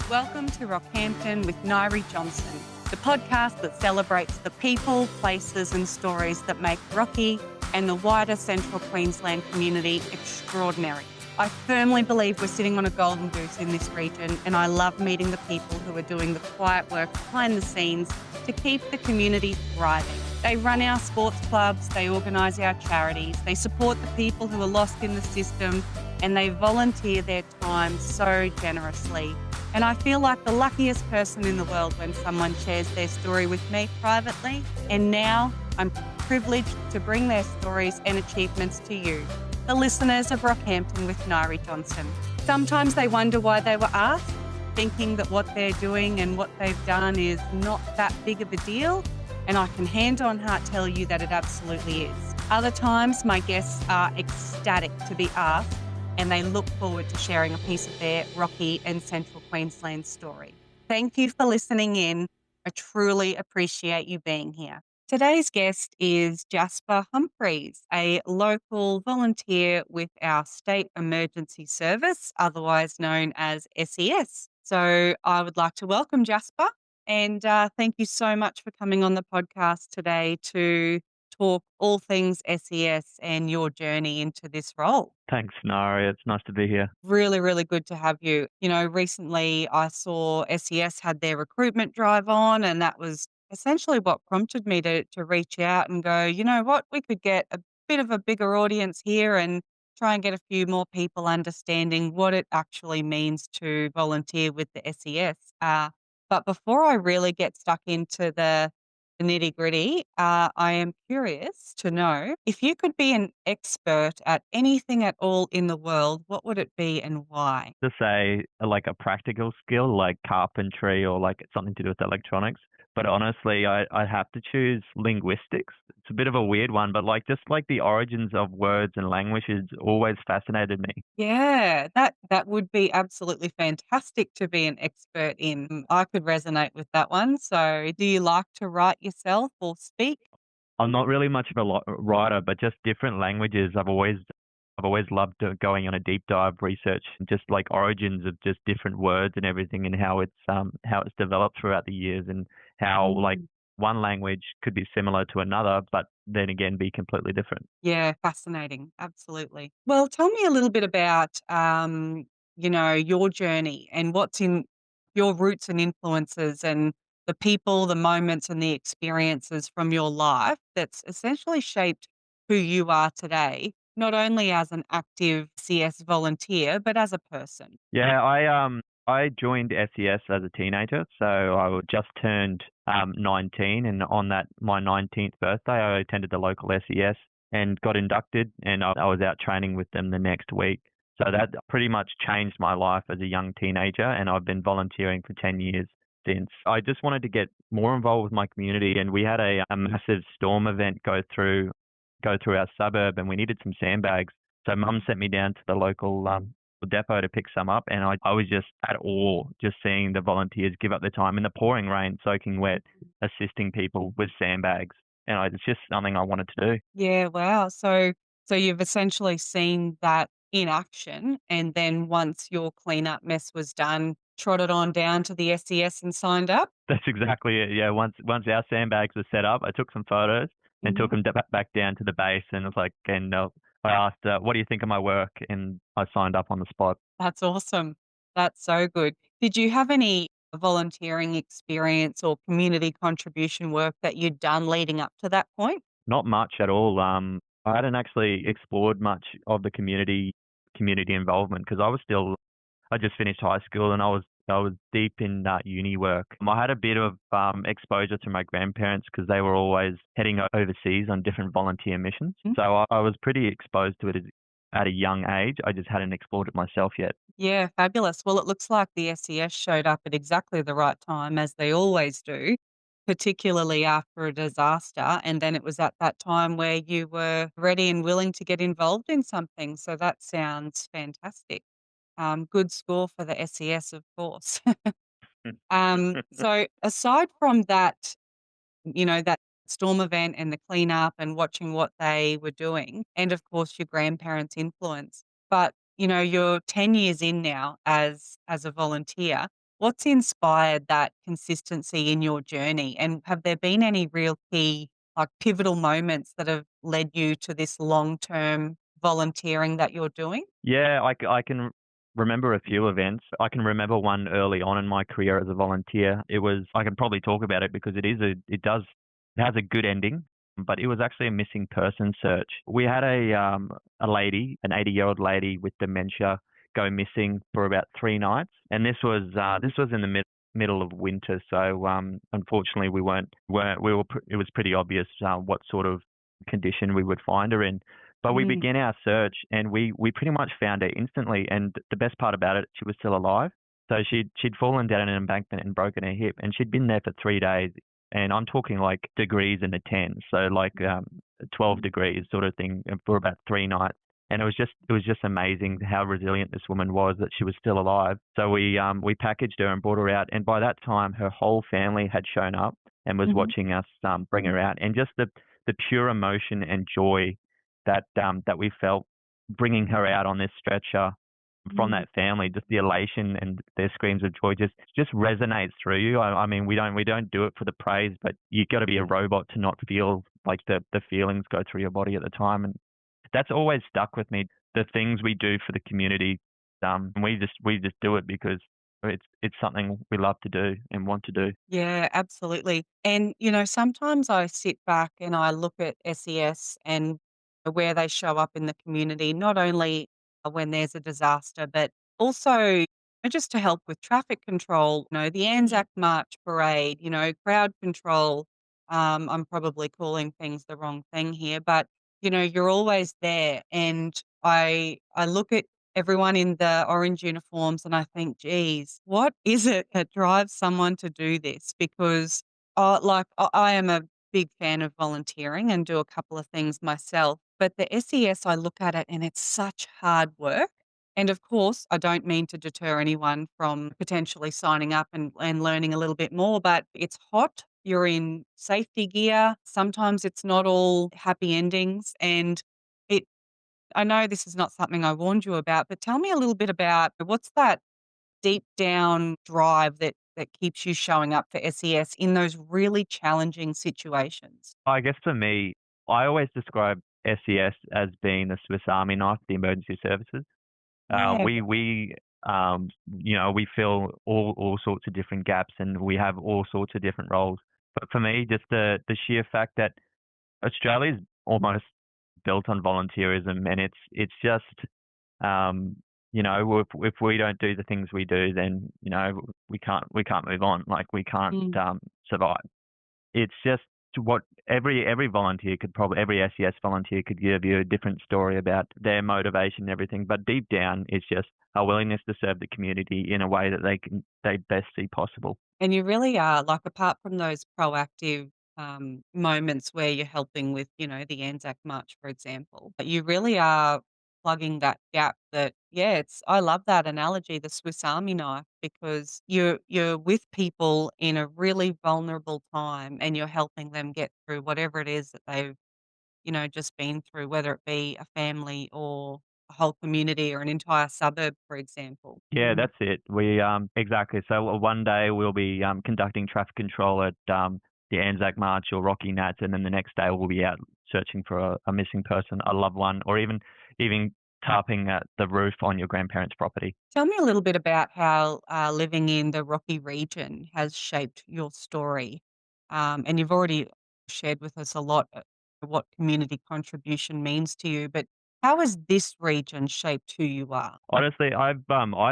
Welcome to Rockhampton with Nyree Johnson, the podcast that celebrates the people, places and stories that make Rocky and the wider central Queensland community extraordinary. I firmly believe we're sitting on a golden goose in this region, and I love meeting the people who are doing the quiet work behind the scenes to keep the community thriving. They run our sports clubs, they organise our charities, they support the people who are lost in the system, and they volunteer their time so generously. And I feel like the luckiest person in the world when someone shares their story with me privately. And now I'm privileged to bring their stories and achievements to you, the listeners of Rockhampton with Nyree Johnson. Sometimes they wonder why they were asked, thinking that what they're doing and what they've done is not that big of a deal. And I can hand on heart tell you that it absolutely is. Other times my guests are ecstatic to be asked, and they look forward to sharing a piece of their Rocky and Central Queensland story. Thank you for listening in. I truly appreciate you being here. Today's guest is Jasper Humphreys, a local volunteer with our State Emergency Service, otherwise known as SES. So I would like to welcome Jasper, and thank you so much for coming on the podcast today to talk all things SES and your journey into this role. Thanks, Nari. It's nice to be here. Really, really good to have you. You know, recently I saw SES had their recruitment drive on, and that was essentially what prompted me to reach out and go, you know what, we could get a bit of a bigger audience here and try and get a few more people understanding what it actually means to volunteer with the SES. But before I really get stuck into the nitty gritty, I am curious to know if you could be an expert at anything at all in the world, what would it be and why? To say like a practical skill like carpentry or like something to do with electronics. But honestly, I have to choose linguistics. It's a bit of a weird one, but like just like the origins of words and languages always fascinated me. Yeah, that would be absolutely fantastic to be an expert in. I could resonate with that one. So, do you like to write yourself or speak? I'm not really much of a writer, but just different languages. I've always loved going on a deep dive research, just like origins of just different words and everything, and how it's developed throughout the years, and how like one language could be similar to another, but then again be completely different. Yeah, fascinating. Absolutely. Well, tell me a little bit about, your journey and what's in your roots and influences and the people, the moments and the experiences from your life that's essentially shaped who you are today, not only as an active CS volunteer, but as a person. Yeah, I joined SES as a teenager, so just turned 19, and on that my 19th birthday, I attended the local SES and got inducted, and I was out training with them the next week. So that pretty much changed my life as a young teenager, and I've been volunteering for 10 years since. I just wanted to get more involved with my community, and we had a massive storm event go through our suburb, and we needed some sandbags. So Mum sent me down to the local depot to pick some up, and I was just at awe just seeing the volunteers give up their time in the pouring rain, soaking wet, assisting people with sandbags. And it's just something I wanted to do. Yeah, wow. So you've essentially seen that in action, and then once your cleanup mess was done, trotted on down to the SES and signed up? That's exactly it. Yeah, once our sandbags were set up, I took some photos and took them back down to the base, and it was like, and I asked, "What do you think of my work?" And I signed up on the spot. That's awesome. That's so good. Did you have any volunteering experience or community contribution work that you'd done leading up to that point? Not much at all. I hadn't actually explored much of the community involvement because I just finished high school, and I was deep in uni work. I had a bit of exposure to my grandparents because they were always heading overseas on different volunteer missions. Mm. So I was pretty exposed to it at a young age. I just hadn't explored it myself yet. Yeah, fabulous. Well, it looks like the SES showed up at exactly the right time, as they always do, particularly after a disaster. And then it was at that time where you were ready and willing to get involved in something. So that sounds fantastic. Good score for the SES, of course. So aside from that, that storm event and the cleanup and watching what they were doing, and of course your grandparents' influence. But, you're 10 years in now as a volunteer. What's inspired that consistency in your journey? And have there been any real key, like pivotal moments that have led you to this long-term volunteering that you're doing? Yeah, I can remember a few events. I can remember one early on in my career as a volunteer. I can probably talk about it because it has a good ending, but it was actually a missing person search. We had a lady, an 80-year-old lady with dementia, go missing for about 3 nights, and this was in the middle of winter. So unfortunately, it was pretty obvious what sort of condition we would find her in. But we Mm, began our search, and we pretty much found her instantly. And the best part about it, she was still alive. So she'd fallen down an embankment and broken her hip, and she'd been there for 3 days. And I'm talking like degrees in the tens, so like 12 degrees sort of thing, and for about 3 nights. And it was just amazing how resilient this woman was, that she was still alive. So we packaged her and brought her out. And by that time, her whole family had shown up and was mhm, watching us bring her out. And just the pure emotion and joy that we felt bringing her out on this stretcher from mm. that family, just the elation and their screams of joy just resonates through you. I mean, we don't do it for the praise, but you got to be a robot to not feel like the feelings go through your body at the time, and that's always stuck with me. The things we do for the community, and we just do it because it's something we love to do and want to do. Yeah, absolutely. And, sometimes I sit back and I look at SES and where they show up in the community, not only when there's a disaster, but also just to help with traffic control, the Anzac March parade, crowd control. I'm probably calling things the wrong thing here, but, you're always there. And I look at everyone in the orange uniforms and I think, "Geez, what is it that drives someone to do this?" Because, I am a big fan of volunteering and do a couple of things myself, but the SES, I look at it and it's such hard work. And of course, I don't mean to deter anyone from potentially signing up and learning a little bit more, but it's hot. You're in safety gear. Sometimes it's not all happy endings. And it I know this is not something I warned you about, but tell me a little bit about what's that deep down drive that keeps you showing up for SES in those really challenging situations? I guess for me, I always describe SES as being the Swiss Army knife, the emergency services. Yeah. We fill all sorts of different gaps, and we have all sorts of different roles. But for me, just the sheer fact that Australia's almost built on volunteerism, and it's just if we don't do the things we do, then we can't move on. Like we can't Mm. survive. It's just what every volunteer could probably every SES volunteer could give you a different story about their motivation and everything. But deep down, it's just a willingness to serve the community in a way that they best see possible. And you really are, like, apart from those proactive, moments where you're helping with, the Anzac March, for example, but you really are plugging that gap that yeah, I love that analogy, the Swiss Army knife, because you're with people in a really vulnerable time, and you're helping them get through whatever it is that they've, just been through, whether it be a family or a whole community or an entire suburb, for example. Yeah, that's it. We exactly. So one day we'll be conducting traffic control at the Anzac March or Rocky Nats, and then the next day we'll be out searching for a missing person, a loved one, or even tarping at the roof on your grandparents' property. Tell me a little bit about how living in the Rocky region has shaped your story. And you've already shared with us a lot what community contribution means to you, but how has this region shaped who you are? Honestly, I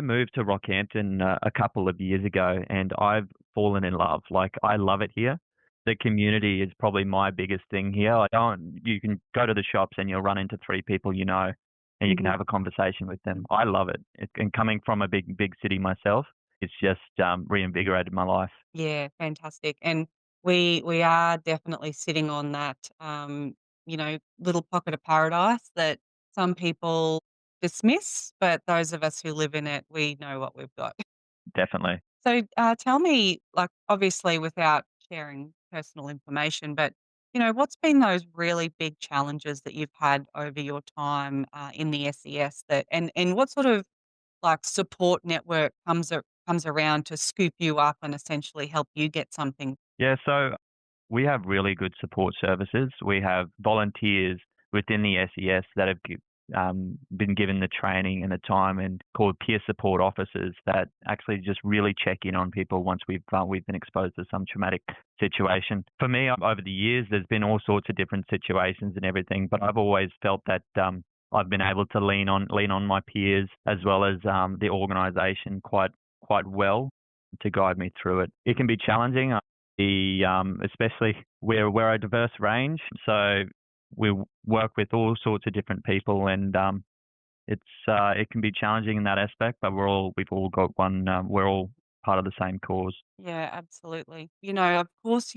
moved to Rockhampton a couple of years ago, and I've fallen in love. Like I love it here. The community is probably my biggest thing here. You can go to the shops and you'll run into three people and you can Mhm. have a conversation with them. I love it. And coming from a big city myself, it's just reinvigorated my life. Yeah, fantastic. And we are definitely sitting on that little pocket of paradise that some people dismiss, but those of us who live in it, we know what we've got. Definitely. So, tell me, like, obviously, without sharing personal information, but what's been those really big challenges that you've had over your time in the SES and what sort of like support network comes around to scoop you up and essentially help you get something? Yeah, so we have really good support services. We have volunteers within the SES that have been given the training and the time and called peer support officers that actually just really check in on people once we've been exposed to some traumatic situation. For me, over the years, there's been all sorts of different situations and everything, but I've always felt that I've been able to lean on my peers as well as the organisation quite well to guide me through it. It can be challenging. Especially we're a diverse range, so we work with all sorts of different people, and it can be challenging in that aspect. But we've all got one. We're all part of the same cause. Yeah, absolutely. Of course,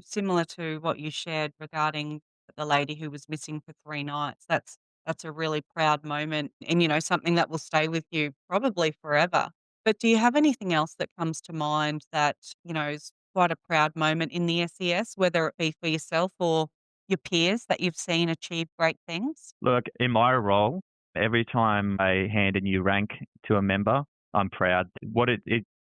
similar to what you shared regarding the lady who was missing for 3 nights, that's a really proud moment and, something that will stay with you probably forever. But do you have anything else that comes to mind that, is quite a proud moment in the SES, whether it be for yourself or your peers that you've seen achieve great things? Look, in my role, every time I hand a new rank to a member, I'm proud. What it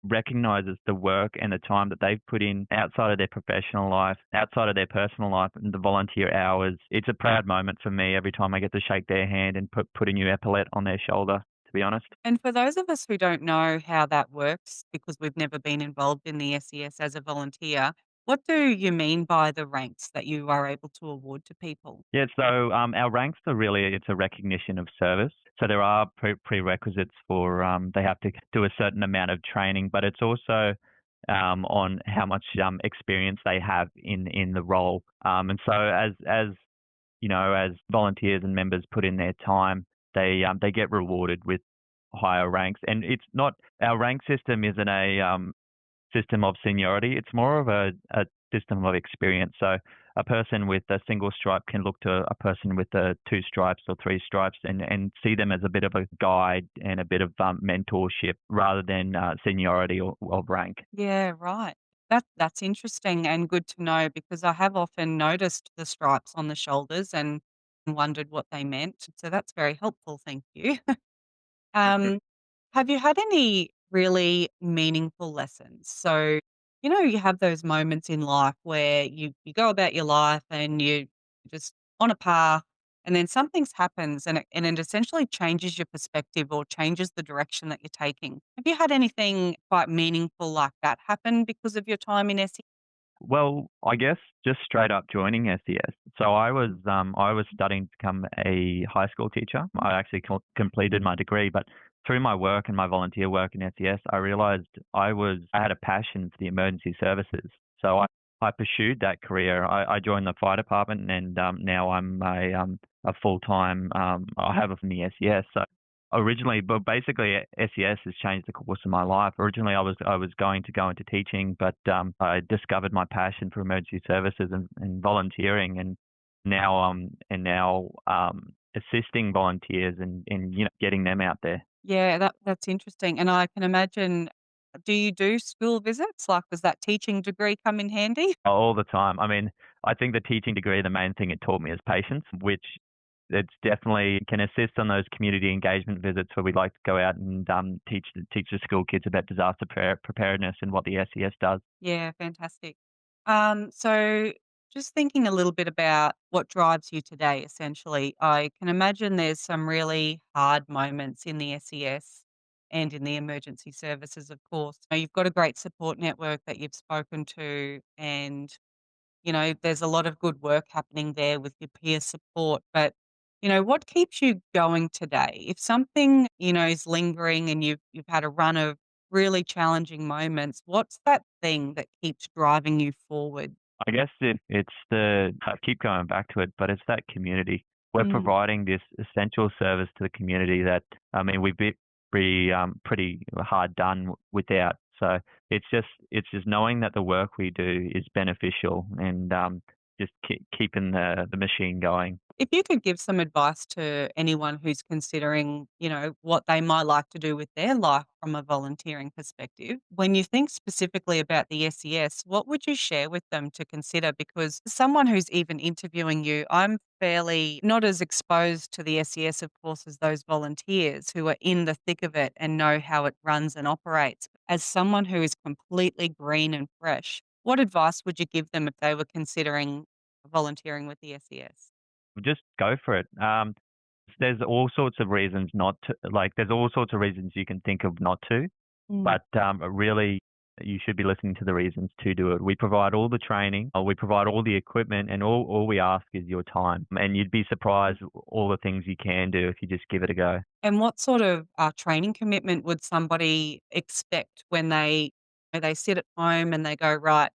recognizes the work and the time that they've put in outside of their professional life, outside of their personal life, and the volunteer hours. It's a proud moment for me every time I get to shake their hand and put a new epaulette on their shoulder, to be honest. And for those of us who don't know how that works, because we've never been involved in the SES as a volunteer, what do you mean by the ranks that you are able to award to people? Yeah, so our ranks are really, it's a recognition of service. So there are prerequisites for they have to do a certain amount of training, but it's also on how much experience they have in the role. And so as volunteers and members put in their time, they get rewarded with higher ranks. And it's not, our rank system isn't a system of seniority. It's more of a system of experience. So a person with a single stripe can look to a person with 2 stripes or 3 stripes and see them as a bit of a guide and a bit of mentorship rather than seniority or of rank. Yeah, right. That's interesting and good to know because I have often noticed the stripes on the shoulders and wondered what they meant. So that's very helpful. Thank you. Um, have you had any really meaningful lessons? So, you have those moments in life where you go about your life and you just on a path and then something's happens and it essentially changes your perspective or changes the direction that you're taking. Have you had anything quite meaningful like that happen because of your time in SE? Well, I guess just straight up joining SES. So I was studying to become a high school teacher. I actually completed my degree, but through my work and my volunteer work in SES, I realized I had a passion for the emergency services. So I pursued that career. I joined the fire department, and now I'm a full time. I have it from the SES. So originally, but basically SES has changed the course of my life. Originally, I was going to go into teaching, but I discovered my passion for emergency services and volunteering, and now assisting volunteers and getting them out there. Yeah, that's interesting. And I can imagine, do you do school visits? Like, does that teaching degree come in handy? All the time. I mean, I think the teaching degree, the main thing it taught me is patience, which it's definitely can assist on those community engagement visits where we like to go out and teach the school kids about disaster preparedness and what the SES does. Yeah, fantastic. So just thinking a little bit about what drives you today, essentially, I can imagine there's some really hard moments in the SES and in the emergency services, of course. Now, you've got a great support network that you've spoken to, and there's a lot of good work happening there with your peer support. But, what keeps you going today? If something, is lingering and you've had a run of really challenging moments, what's that thing that keeps driving you forward? I guess I keep going back to it, but it's that community. We're Mm. providing this essential service to the community that, I mean, we'd be pretty hard done without. So it's just knowing that the work we do is beneficial and just keeping the machine going. If you could give some advice to anyone who's considering, what they might like to do with their life from a volunteering perspective, when you think specifically about the SES, what would you share with them to consider? Because as someone who's even interviewing you, I'm fairly not as exposed to the SES, of course, as those volunteers who are in the thick of it and know how it runs and operates. As someone who is completely green and fresh, what advice would you give them if they were considering volunteering with the SES? Just go for it. There's all sorts of reasons not to, like, there's all sorts of reasons you can think of not to, Mm. but really, you should be listening to the reasons to do it. We provide all the training, we provide all the equipment, and all we ask is your time. And you'd be surprised all the things you can do if you just give it a go. And what sort of training commitment would somebody expect when they sit at home and they go, right,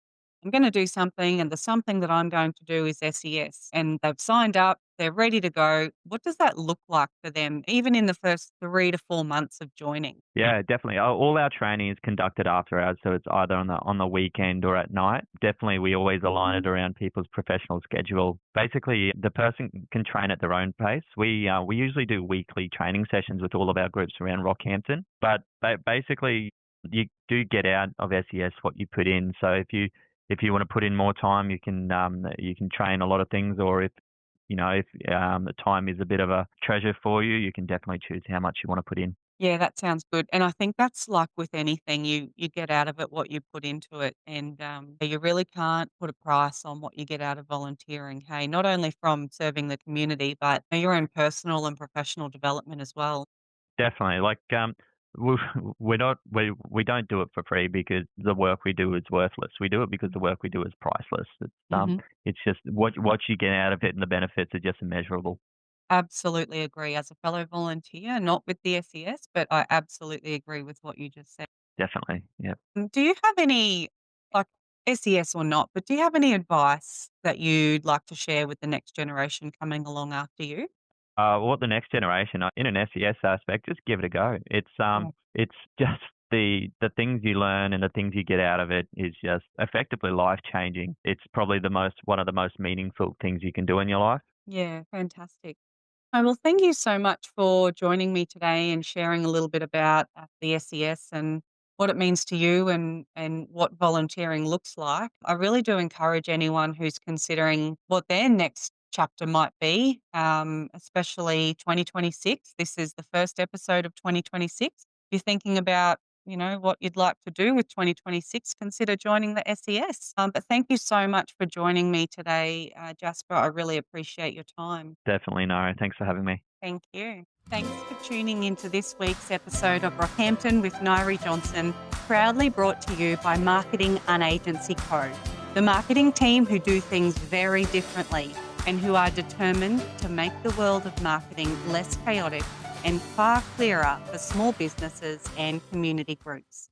I'm going to do something, and the something that I'm going to do is SES, and they've signed up, they're ready to go. What does that look like for them, even in the first 3 to 4 months of joining? Yeah, definitely. All our training is conducted after hours, so it's either on the weekend or at night. Definitely, we always align it around people's professional schedule. Basically, the person can train at their own pace. We usually do weekly training sessions with all of our groups around Rockhampton, but basically, you do get out of SES what you put in. So if you want to put in more time, you can train a lot of things, or if the time is a bit of a treasure for you, you can definitely choose how much you want to put in. Yeah, that sounds good. And I think that's like with anything, you get out of it what you put into it. And you really can't put a price on what you get out of volunteering. Hey, not only from serving the community, but your own personal and professional development as well. Definitely. Like, we we don't do it for free because the work we do is worthless. We do it because the work we do is priceless. Hmm. It's just what you get out of it, and the benefits are just immeasurable. Absolutely agree. As a fellow volunteer, not with the SES, but I absolutely agree with what you just said. Definitely. Yeah. Do you have any, like SES or not, but do you have any advice that you'd like to share with the next generation coming along after you? What the next generation in an SES aspect, just give it a go. Yeah. It's just the things you learn and the things you get out of it is just effectively life changing. It's probably one of the most meaningful things you can do in your life. Yeah, fantastic. Oh, well, thank you so much for joining me today and sharing a little bit about the SES and what it means to you and what volunteering looks like. I really do encourage anyone who's considering what their next chapter might be, especially 2026. This is the first episode of 2026. If you're thinking about what you'd like to do with 2026, consider joining the SES. But thank you so much for joining me today, Jasper. I really appreciate your time. Definitely, no. Thanks for having me. Thank you. Thanks for tuning into this week's episode of Rockhampton with Nyree Johnson, proudly brought to you by Marketing Unagency Co., the marketing team who do things very differently and who are determined to make the world of marketing less chaotic and far clearer for small businesses and community groups.